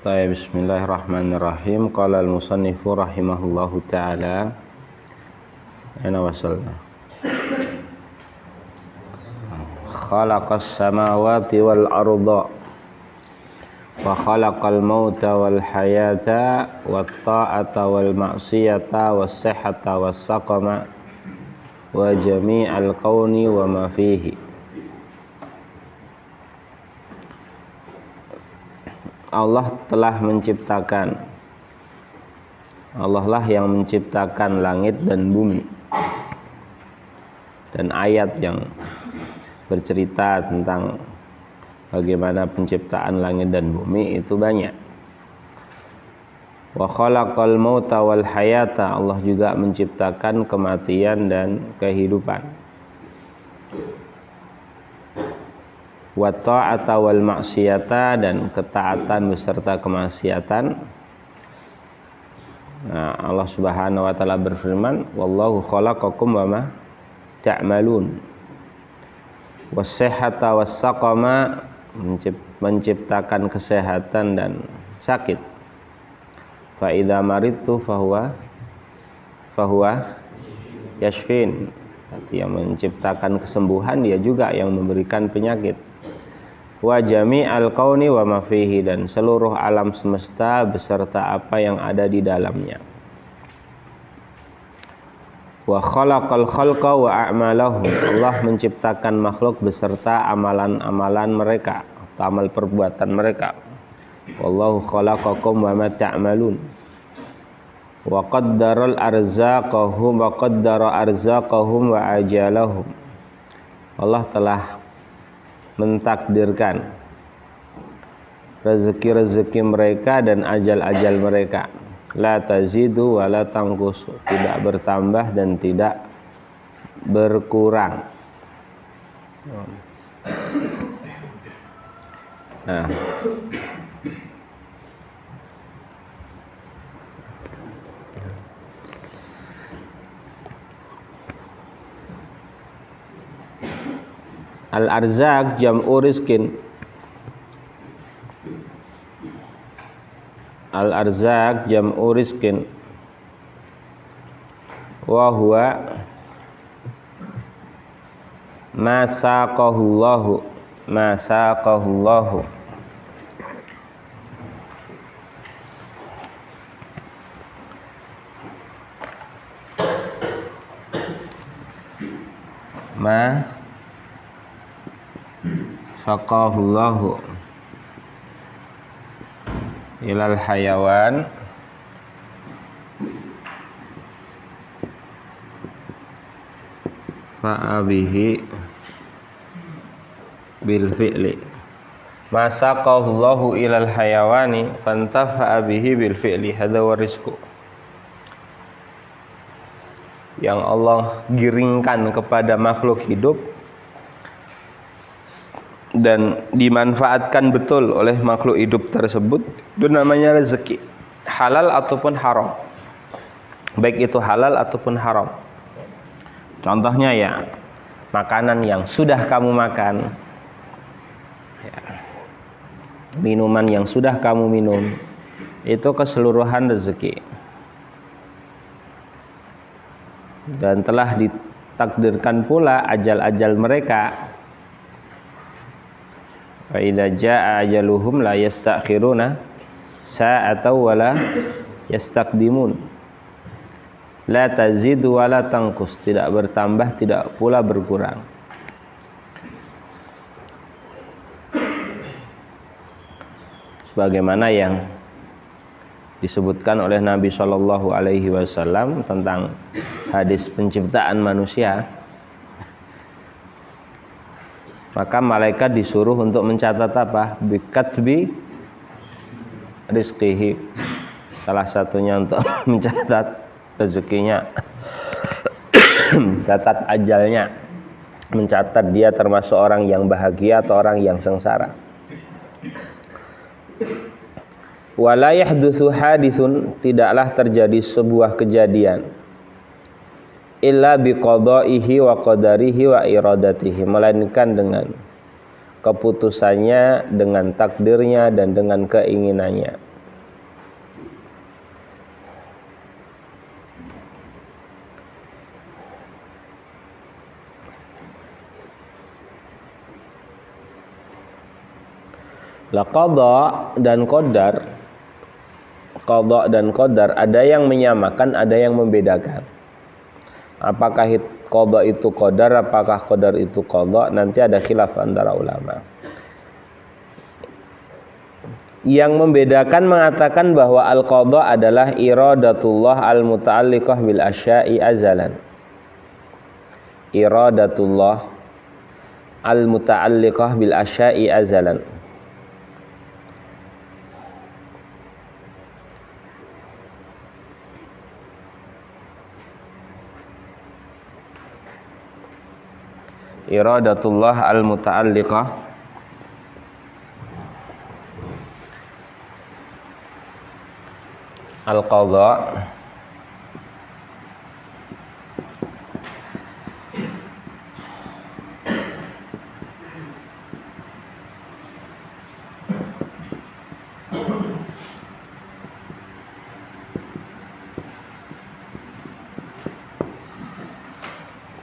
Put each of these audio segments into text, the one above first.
Baik, bismillahirrahmanirrahim. Qala al-musannifu rahimahullahu ta'ala. Aina wasalna? Khalaqas samawati wal arda wa khalaqal mauta wal hayata wat ta'ata wal ma'siyata was sihhata was saqama wa jami'al kauni wa ma fihi. Allah telah menciptakan, Allah lah yang menciptakan langit dan bumi. Dan ayat yang bercerita tentang bagaimana penciptaan langit dan bumi itu banyak. Wa khalaqal mauta wal hayata, Allah juga menciptakan kematian dan kehidupan. Wa ta'ata wal ma'siyata, dan ketaatan beserta kemaksiatan. Nah, Allah Subhanahu wa taala berfirman, wallahu khalaqakum wa ma ta'malun. Was-sihhata was-saqama, menciptakan kesehatan dan sakit. Fa idza maridtu fahuwa yashfin. Yang menciptakan kesembuhan, dia juga yang memberikan penyakit. Wa jami'al kauni wa ma fihi, dan seluruh alam semesta beserta apa yang ada di dalamnya. Wa khalaqal khalqa wa a'malahum, Allah menciptakan makhluk beserta amalan-amalan mereka, atau amal perbuatan mereka. Wallahu khalaqakum wa ma ta'malun. Wa qaddaral arzaqahum wa qaddara arzaqahum wa ajalahum, Allah telah mentakdirkan rezeki-rezeki mereka dan ajal-ajal mereka. La tazidu wa la tangkus, tidak bertambah dan tidak berkurang. Nah, al-arzaq jam'u rizkin. Al-arzaq jam'u rizkin wa huwa ma saqahullahu ma saqahullahu ilal hayawan fa'abihi bil fi'li. Ma saqahullahu ilal hayawani fantafa'a bihi bil fi'li. Hadza wa rizqu, yang Allah giringkan kepada makhluk hidup dan dimanfaatkan betul oleh makhluk hidup tersebut, itu namanya rezeki, halal ataupun haram, baik itu halal ataupun haram. Contohnya ya, makanan yang sudah kamu makan ya, minuman yang sudah kamu minum, itu keseluruhan rezeki dan telah ditakdirkan pula ajal-ajal mereka. Fa idza jaa ajaluhum la yastakhiruna sa'atan wa la yastaqdimun. La tazidu wa la tanqus, tidak bertambah tidak pula berkurang. Sebagaimana yang disebutkan oleh Nabi Shallallahu alaihi wasallam tentang hadis penciptaan manusia, maka malaikat disuruh untuk mencatat apa? Bikatbi rizqihi. Salah satunya untuk mencatat rezekinya, catat ajalnya, mencatat dia termasuk orang yang bahagia atau orang yang sengsara. Wala yahdutsu haditsun, tidaklah terjadi sebuah kejadian illa biqadaihi wa qadarihi wa iradatihi, melainkan dengan keputusannya, dengan takdirnya dan dengan keinginannya. Lah qada dan qadar, qada dan qadar ada yang menyamakan, ada yang membedakan. Apakah qada itu qadar, apakah qadar itu qada, nanti ada khilaf antara ulama. Yang membedakan mengatakan bahwa al-qada adalah iradatullah al-muta'alliqah bil asya'i azalan. Iradatullah al-muta'alliqah bil asya'i azalan. Iradatullah al-muta'alliqah al-qadha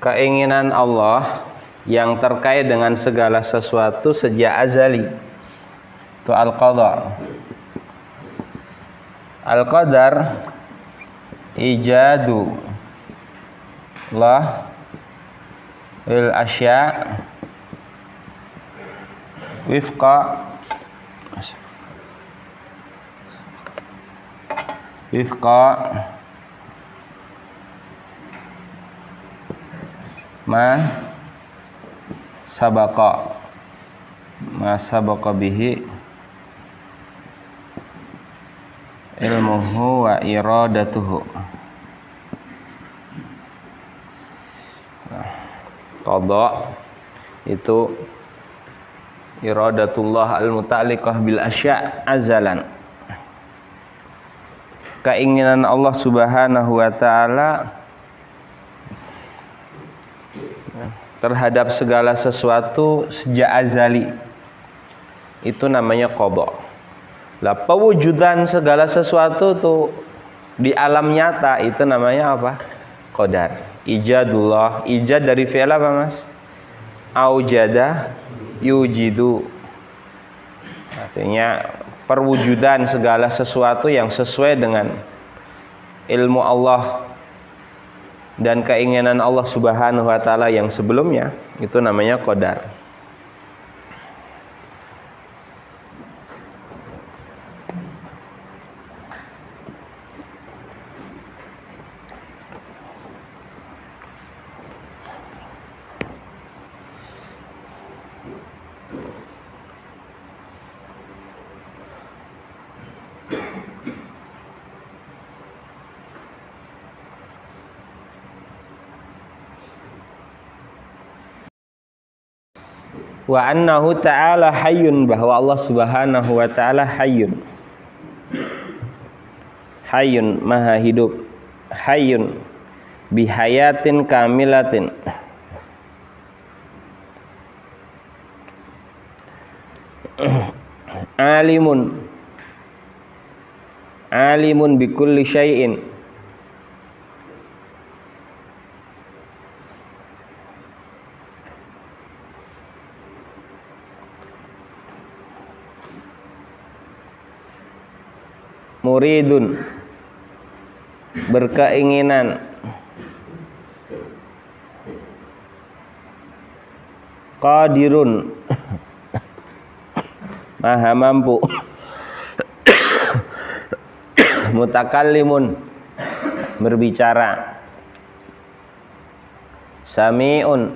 keinginan Allah yang terkait dengan segala sesuatu sejak azali, itu al-qadha. Al-qadar ijadu Allah il asya wifqa ma sabaqa bihi ilmuhu wa iradatuhu. Qadha itu iradatullah al-muta'alliqah bil asya' azalan, keinginan Allah Subhanahu wa ta'ala terhadap segala sesuatu sejak azali, itu namanya qadha. Lah pewujudan segala sesuatu tuh di alam nyata itu namanya apa? Qadar. Ijadullah, ijad dari fi'il apa Mas? Aujada yujidu. Artinya perwujudan segala sesuatu yang sesuai dengan ilmu Allah dan keinginan Allah Subhanahu wa ta'ala yang sebelumnya, itu namanya qadar. Wa annahu ta'ala hayyun, bahwa Allah Subhanahu wa ta'ala hayyun. Hayyun maha hidup. Hayyun bihayatin kamilatin. Alimun bikulli syai'in. Muridun, berkeinginan. Qadirun, maha mampu. Mutakallimun, berbicara. Sami'un,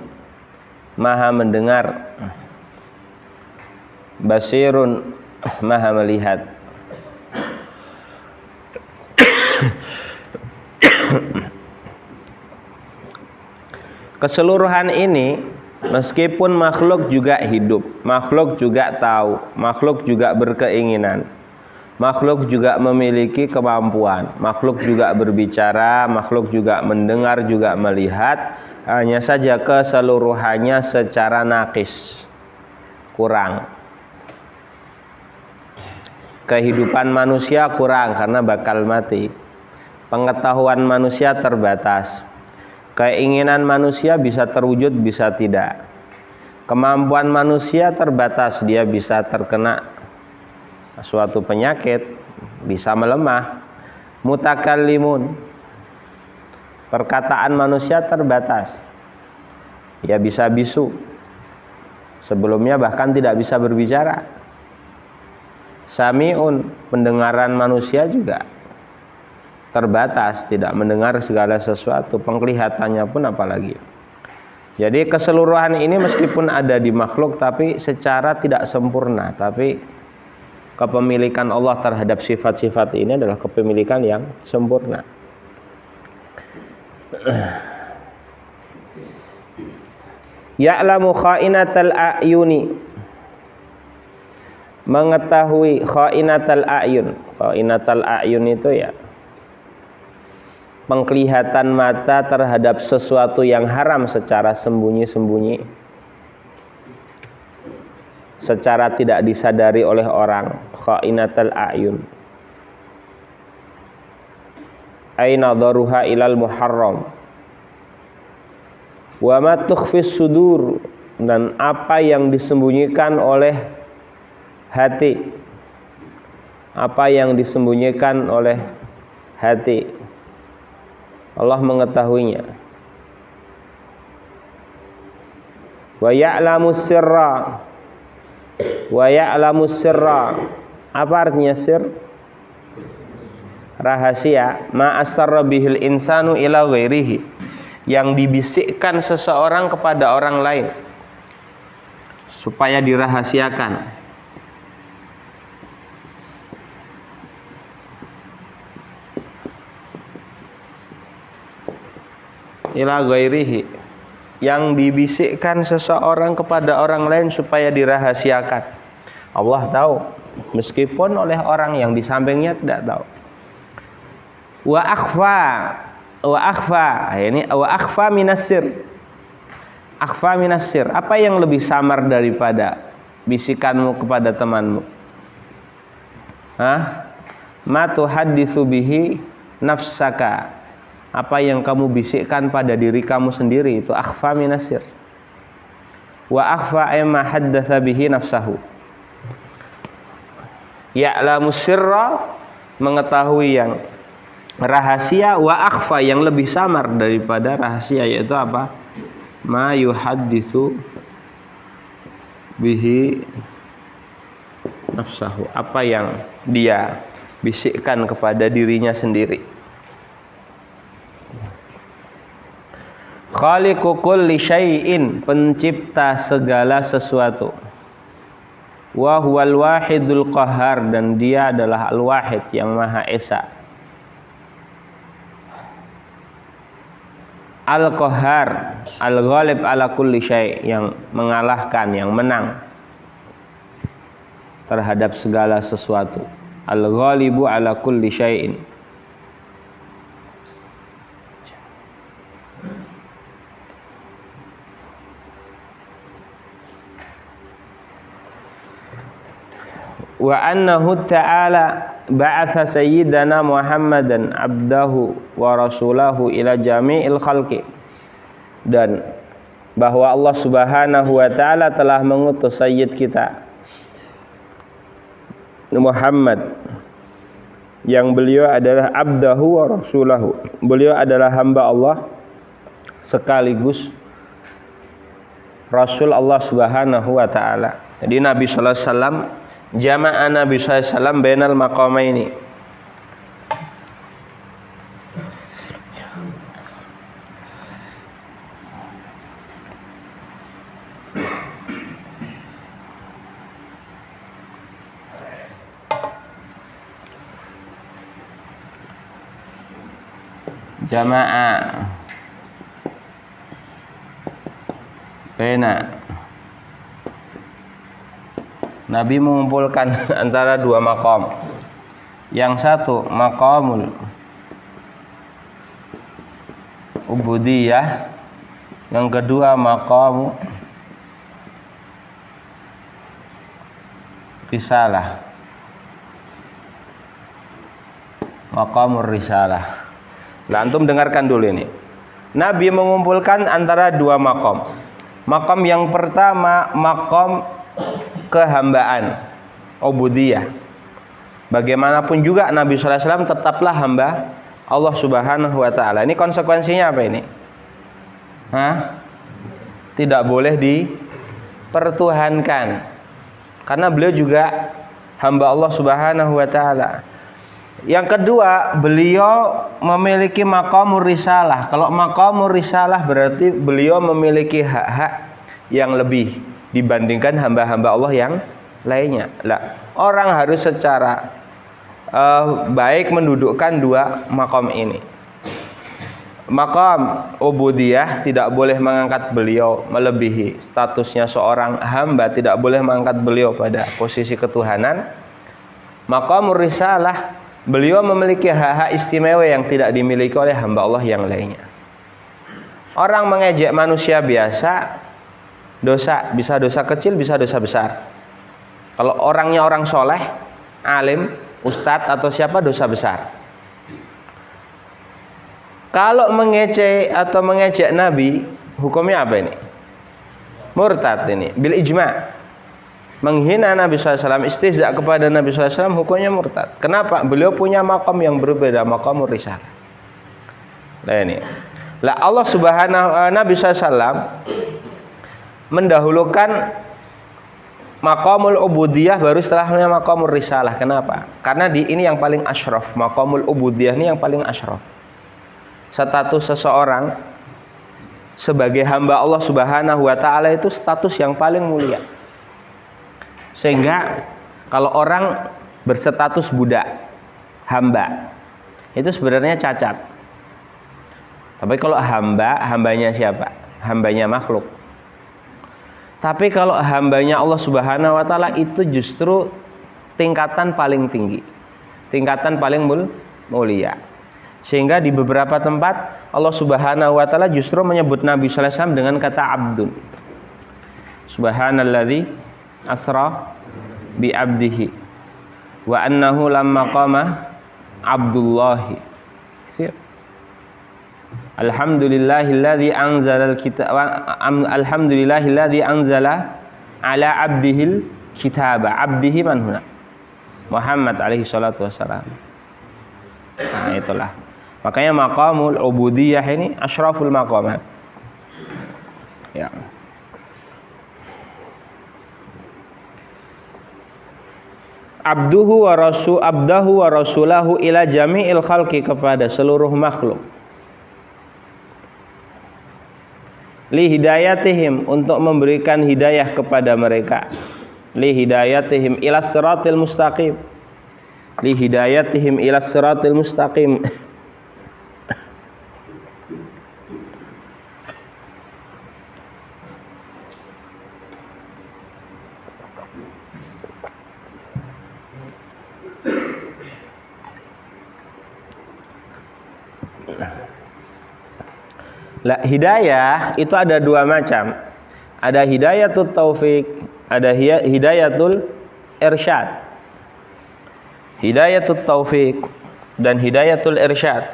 maha mendengar. Basirun, maha melihat. Keseluruhan ini, meskipun makhluk juga hidup, makhluk juga tahu, makhluk juga berkeinginan, makhluk juga memiliki kemampuan, makhluk juga berbicara, makhluk juga mendengar, juga melihat, hanya saja keseluruhannya secara naqis, kurang. Kehidupan manusia kurang karena bakal mati. Pengetahuan manusia terbatas. Keinginan manusia bisa terwujud, bisa tidak. Kemampuan manusia terbatas, dia bisa terkena suatu penyakit, bisa melemah. Mutakallimun, perkataan manusia terbatas, ya bisa bisu, sebelumnya bahkan tidak bisa berbicara. Sami'un, pendengaran manusia juga terbatas, tidak mendengar segala sesuatu, penglihatannya pun apalagi. Jadi keseluruhan ini meskipun ada di makhluk tapi secara tidak sempurna, tapi kepemilikan Allah terhadap sifat-sifat ini adalah kepemilikan yang sempurna. Ya'lamu kha'inatal a'yuni, mengetahui kha'inatal a'yun. Kha'inatal a'yun itu ya penglihatan mata terhadap sesuatu yang haram secara sembunyi-sembunyi, secara tidak disadari oleh orang. Kha'inatal a'yun aina daruha ilal muharram wa ma tukhfis sudur, dan apa yang disembunyikan oleh hati, apa yang disembunyikan oleh hati, Allah mengetahuinya. Wa ya'lamus sirra, wa ya'lamus sirra, apa artinya sir? Rahasia. Ma asarra bihil insanu ila ghairihi, yang dibisikkan seseorang kepada orang lain supaya dirahasiakan. Ila ghairihi, yang dibisikkan seseorang kepada orang lain supaya dirahasiakan. Allah tahu, meskipun oleh orang yang di sampingnya tidak tahu. Wa akhfa, ini wa akhfa minasir. Akhfa minasir, apa yang lebih samar daripada bisikanmu kepada temanmu? Ma tuhaditsu bihi nafsaka, apa yang kamu bisikkan pada diri kamu sendiri, itu akhfa minasir. Wa akhfa ma haddatsa bihi nafsahu. Ya'lamu sirra, mengetahui yang rahasia. Wa akhfa, yang lebih samar daripada rahasia, yaitu apa? Ma yuhadditsu bihi nafsahu, apa yang dia bisikkan kepada dirinya sendiri. Khaliqu kulli syai'in, pencipta segala sesuatu. Wa huwal wahidul qahhar, dan dia adalah al-wahid yang maha esa. Al-qahhar, al-ghalib ala kulli syai', yang mengalahkan, yang menang terhadap segala sesuatu. Al-ghalibu ala kulli syai'in. Wa annahu ta'ala ba'atha sayyidana Muhammadan abdahu wa rasulahu ila jami'il khalqi, dan bahwa Allah Subhanahu wa ta'ala telah mengutus sayyid kita Muhammad, yang beliau adalah abdahu wa rasulahu, beliau adalah hamba Allah sekaligus rasul Allah Subhanahu wa ta'ala. Jadi Nabi sallallahu alaihi wasallam, jama'a Nabi sallallahu alaihi wasallam bainal maqamaini, jama'a baina, Nabi mengumpulkan antara dua maqam. Yang satu maqamul ubudiyah, yang kedua maqam risalah, maqamur risalah. Nah, antum dengarkan dulu ini. Nabi mengumpulkan antara dua maqam. Maqam yang pertama maqam kehambaan, ubudiyah. bagaimanapun juga Nabi sallallahu alaihi wasallam tetaplah hamba Allah Subhanahu wa taala. Ini konsekuensinya apa ini? Tidak boleh dipertuhankan. Karena beliau juga hamba Allah Subhanahu wa taala. Yang kedua, beliau memiliki maqamur risalah. Kalau maqamur risalah berarti beliau memiliki hak-hak yang lebih dibandingkan hamba-hamba Allah yang lainnya. Orang harus secara baik mendudukkan dua maqam ini. Maqam ubudiyah tidak boleh mengangkat beliau melebihi statusnya seorang hamba, tidak boleh mengangkat beliau pada posisi ketuhanan. Maqamur risalah, beliau memiliki hak-hak istimewa yang tidak dimiliki oleh hamba Allah yang lainnya. Orang mengejek manusia biasa, dosa, bisa dosa kecil, bisa dosa besar. Kalau orangnya orang soleh, alim, ustadz atau siapa, dosa besar. Kalau mengejek atau mengejek Nabi, hukumnya apa ini? Murtad ini, bil ijma'. Menghina Nabi SAW, istihza kepada Nabi SAW, hukumnya murtad. Kenapa? Beliau punya maqam yang berbeda, maqamur risalah. Nah ini. Allah Subhanahu Nabi SAW mendahulukan maqamul ubudiyah baru setelahnya maqamur risalah. Kenapa? Karena ini yang paling asyraf. Maqamul ubudiyah ini yang paling asyraf. Status seseorang sebagai hamba Allah Subhanahu wa taala itu status yang paling mulia. Sehingga kalau orang berstatus budak, hamba, itu sebenarnya cacat. Tapi kalau hambanya siapa? Hambanya makhluk. Tapi kalau hambanya Allah Subhanahu wa taala itu justru tingkatan paling tinggi, tingkatan paling mulia. Sehingga di beberapa tempat Allah Subhanahu wa taala justru menyebut Nabi sallallahu alaihi wasallam dengan kata abdun. Subhanalladzi asra bi abdihi wa annahu lamma qama abdullahi. Alhamdulillahilladzi anzalal kitaba, alhamdulillahilladzi anzala ala abdihil kitaba. Abdihi man huna? Muhammad alaihi salatu wassalam. Nah, itulah. Makanya maqamul ubudiyah ini asyraful maqamat. Ya. Abdahu wa rasulahu ila jami'il khalqi, kepada seluruh makhluk. Li hidayatihim, untuk memberikan hidayah kepada mereka. Li hidayatihim ila siratil mustaqim. Li hidayatihim ila siratil mustaqim. Hidayah itu ada dua macam. Ada hidayatul taufik, ada hidayatul irsyad. Hidayatul taufik dan hidayatul irsyad.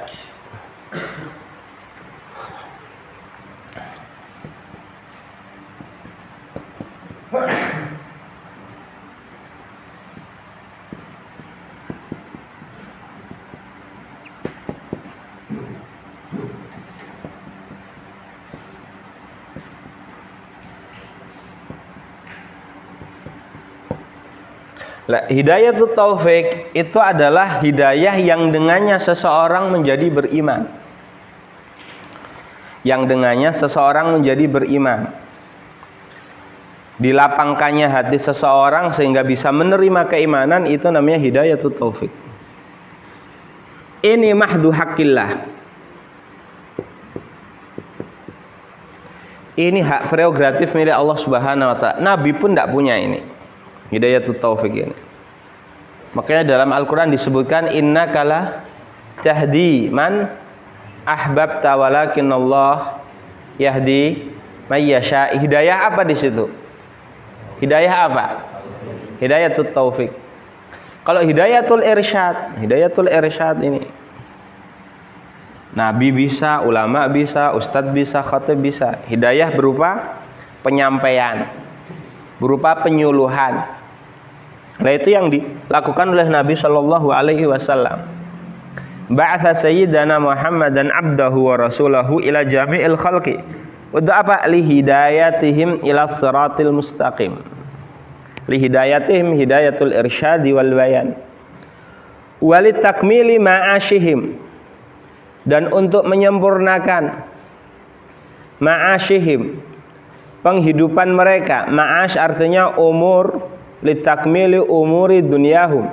Hidayatul taufik itu adalah hidayah yang dengannya seseorang menjadi beriman. Yang dengannya seseorang menjadi beriman. Dilapangkannya hati seseorang sehingga bisa menerima keimanan, itu namanya hidayatul taufik. Ini mahdu haqqillah. Ini hak prerogatif milik Allah Subhanahu wa taala. Nabi pun tidak punya ini. Hidayatul taufik ini. Makanya dalam Al-Quran disebutkan innaka la tahdi man ahbabta walakinallah yahdi may yasha. Hidayah apa di situ? Hidayah apa? Hidayatul taufik. Kalau hidayatul irsyad ini Nabi bisa, ulama bisa, ustadz bisa, khatib bisa. Hidayah berupa penyampaian, berupa penyuluhan. Nah, itu yang dilakukan oleh Nabi Shallallahu Alaihi Wasallam. Ba'atha Sayyidana Muhammadan abdahu wa rasulahu ila jami'il khalqi. Untuk apa? Lihidayatihim ila siratil mustaqim. Lihidayatihim hidayatul irsyadi wal bayan. Walit takmili ma'ashihim. Dan untuk menyempurnakan ma'ashihim, penghidupan mereka. Ma'ash artinya umur, litakmili umuri dunyahum,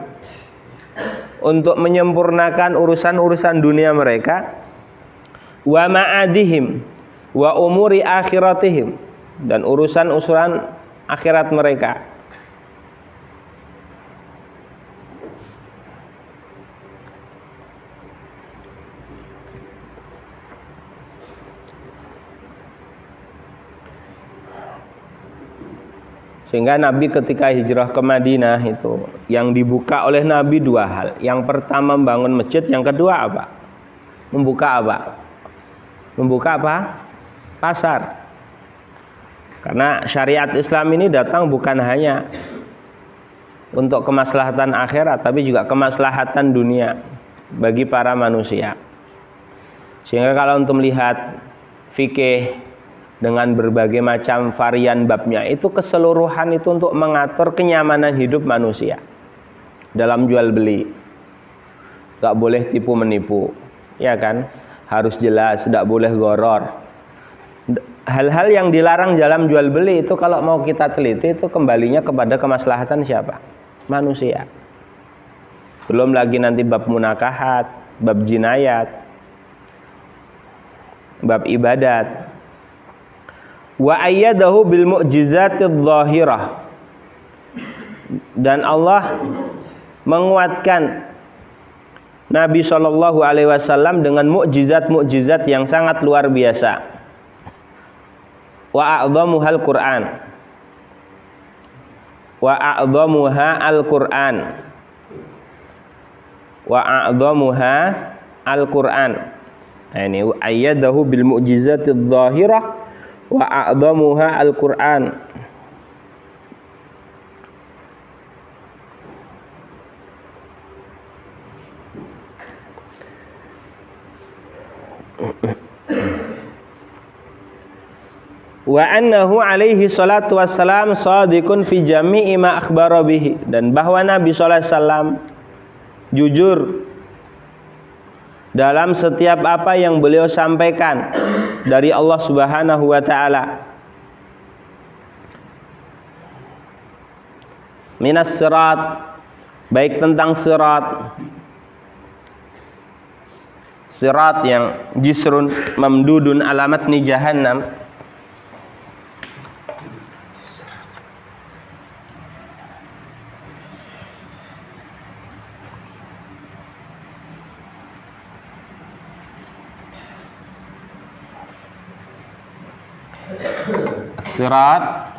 untuk menyempurnakan urusan-urusan dunia mereka. Wa ma'adihim wa umuri akhiratihim, dan urusan-urusan akhirat mereka. Sehingga Nabi ketika hijrah ke Madinah itu yang dibuka oleh Nabi dua hal. Yang pertama membangun masjid, yang kedua apa? Membuka apa? Membuka apa? Pasar. Karena syariat Islam ini datang bukan hanya untuk kemaslahatan akhirat, tapi juga kemaslahatan dunia bagi para manusia. Sehingga kalau untuk melihat fikih dengan berbagai macam varian babnya, itu keseluruhan itu untuk mengatur kenyamanan hidup manusia dalam jual beli. Gak boleh tipu menipu, ya kan? Harus jelas, tidak boleh goror. Hal-hal yang dilarang dalam jual beli itu kalau mau kita teliti itu kembalinya kepada kemaslahatan siapa? Manusia. Belum lagi nanti bab munakahat, bab jinayat, bab ibadat. Wa ayyadahu bil mu'jizatidh dhahirah, dan Allah menguatkan Nabi Shallallahu Alaihi Wasallam dengan mukjizat-mukjizat yang sangat luar biasa. Wa a'dhamuhal Quran, wa a'dhamuha al-Quran, wa a'dhamuha al-Quran. Nah, ini ayyadahu bil mu'jizatidh dhahirah wa a'dhamuha al-Quran. Wa annahu alaihi salatu wassalam shadiqun fi jami'i ma akhbara bihi, dan bahwa Nabi sallallahu alaihi wasallam jujur dalam setiap apa yang beliau sampaikan dari Allah Subhanahu wa taala. Minas sirat, baik tentang sirat, sirat yang jisrun mamdudun alamat ni jahannam, sirat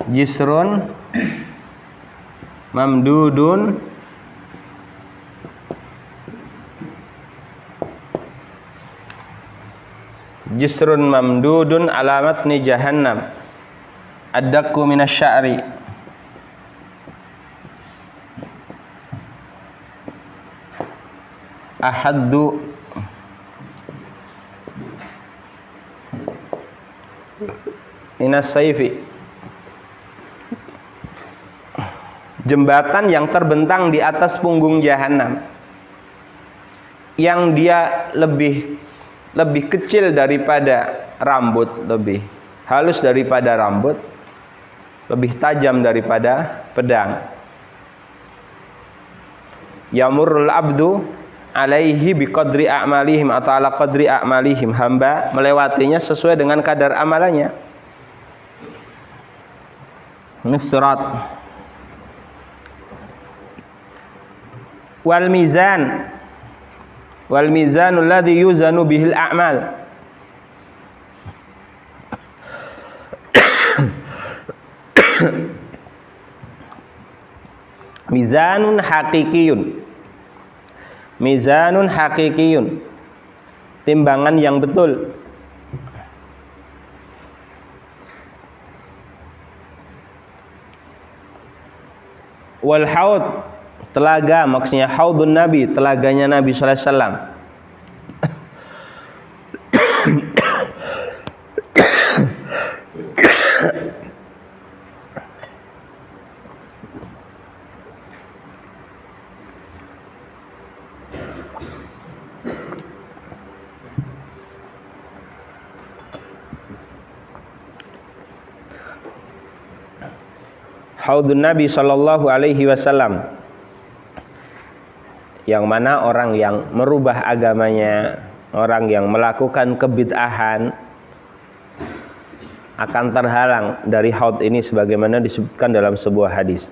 jisrun mamdudun jisrun mamdudun alamat ni jahannam ad-dakku minasya'ri ahaddu minas saifi, jembatan yang terbentang di atas punggung jahanam, yang dia lebih kecil daripada rambut, lebih halus daripada rambut, lebih tajam daripada pedang. Yamurrul abdu alaihi biqadri a'malihim atau ala qadri a'malihim, hamba melewatinya sesuai dengan kadar amalannya. Sirat. Wal mizan, wal mizanul ladzi yuzanu bihil a'mal, mizanun hakikiyun, mizanun hakikiyun, timbangan yang betul. Wal haud, telaga, maksudnya haudun Nabi, telaganya Nabi sallallahu alaihi wasallam. Haudun Nabi sallallahu alaihi wasallam, yang mana orang yang merubah agamanya, orang yang melakukan kebid'ahan akan terhalang dari haud ini sebagaimana disebutkan dalam sebuah hadis.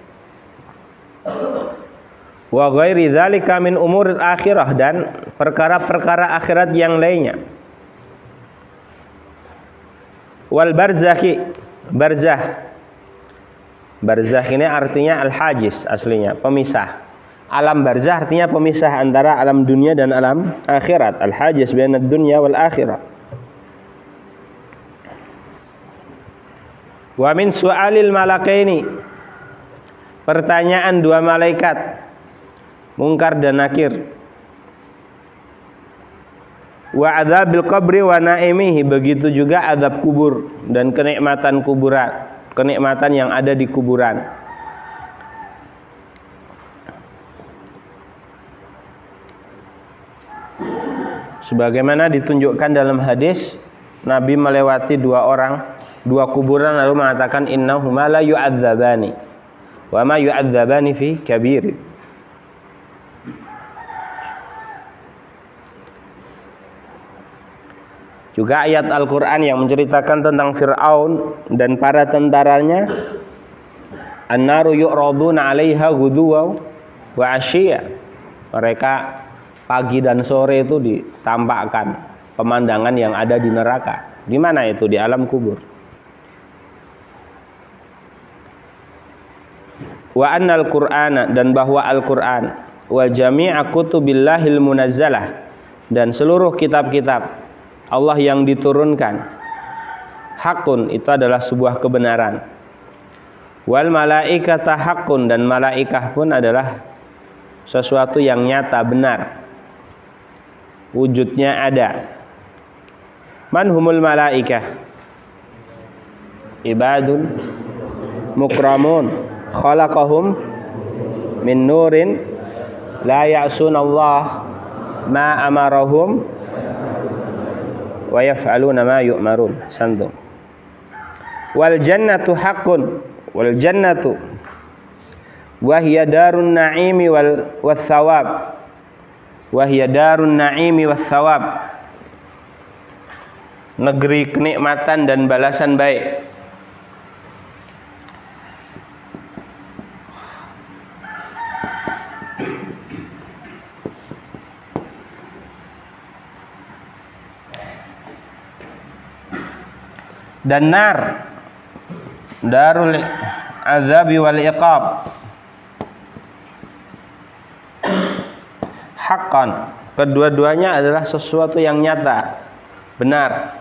Wa ghairi dzalika min umuril akhirah, dan perkara-perkara akhirat yang lainnya. Wal barzakhi, barzah. Barzah ini artinya al-hajiz, aslinya pemisah. Alam barzah artinya pemisah antara alam dunia dan alam akhirat. Al-hajiz bainad dunya wal akhirah. Wa min su'alil malakaini, pertanyaan dua malaikat, Munkar dan Nakir. Wa adzabil qabri wa naimihi, begitu juga azab kubur dan kenikmatan kuburan, kenikmatan yang ada di kuburan. Sebagaimana ditunjukkan dalam hadis, Nabi melewati dua kuburan lalu mengatakan innahuma la yu'adzabani wa ma yu'adzabani fi kabir. Juga ayat Al-Quran yang menceritakan tentang Fir'aun dan para tentaranya. An-naru yu'raduna 'alaiha ghuduwan wa 'ashiyya. Mereka pagi dan sore itu ditampakkan pemandangan yang ada di neraka. Di mana itu? Di alam kubur. Wa annal Qur'ana, dan bahwa Al-Qur'an, wa jami'a kutubillahil munazzalah, dan seluruh kitab-kitab Allah yang diturunkan, hakun, itu adalah sebuah kebenaran. Wal malaikata hakun, dan malaikah pun adalah sesuatu yang nyata, benar, wujudnya ada. Man humul malaikah? Ibadun mukramun khalaqahum min nurin la ya'sunallah ma amarahum wa yaf'aluna ma yu'marun. Santum. Wal jannatu haqqun, wal jannatu wa hiya darun na'imi wal thawab, wa hiya darun na'imi was thawab, negeri kenikmatan dan balasan baik. Dan nar, darul azabi wal iqab, haqqan, kedua-duanya adalah sesuatu yang nyata, benar.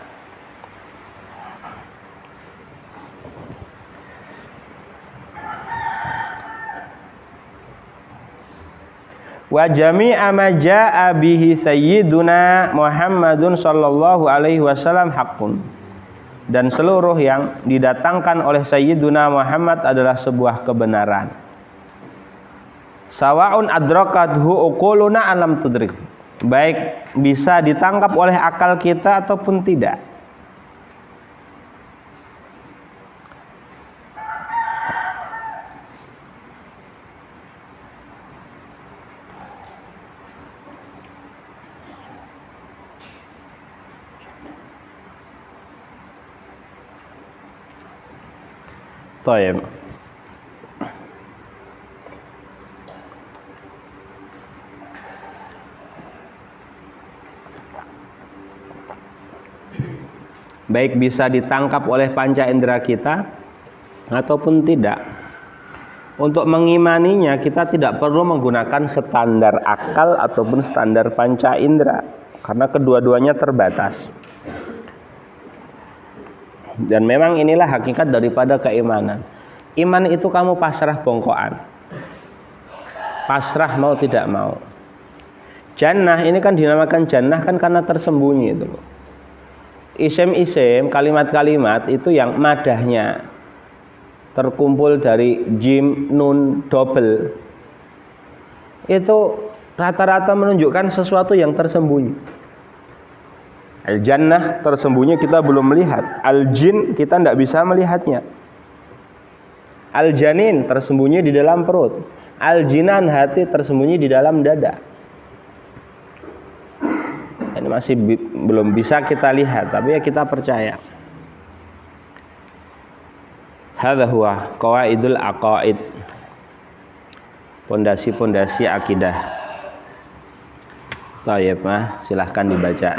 Wa jami'a ma jaa'a bihi sayyiduna Muhammadun sallallahu alaihi wasallam haqqun, dan seluruh yang didatangkan oleh Sayyiduna Muhammad adalah sebuah kebenaran. Sawa'un adrakathu uquluna alam tudrik, baik bisa ditangkap oleh akal kita ataupun tidak. Taib. Baik bisa ditangkap oleh panca indera kita ataupun tidak. Untuk mengimaninya kita tidak perlu menggunakan standar akal ataupun standar panca indera, karena kedua-duanya terbatas. Dan memang inilah hakikat daripada keimanan. Iman itu kamu pasrah bongkoan. pasrah mau tidak mau. Jannah ini kan dinamakan jannah kan karena tersembunyi itu loh. Isim-isim, kalimat-kalimat itu yang madahnya terkumpul dari jim, nun, double, itu rata-rata menunjukkan sesuatu yang tersembunyi. Al-jannah tersembunyi kita belum melihat. Al-jin kita tidak bisa melihatnya. Al-janin tersembunyi di dalam perut. Al-jinan hati tersembunyi di dalam dada. Ini masih belum bisa kita lihat, tapi ya kita percaya. Hadza huwa qawaidul aqaid. Pondasi-pondasi akidah. Thayyib, silahkan dibaca.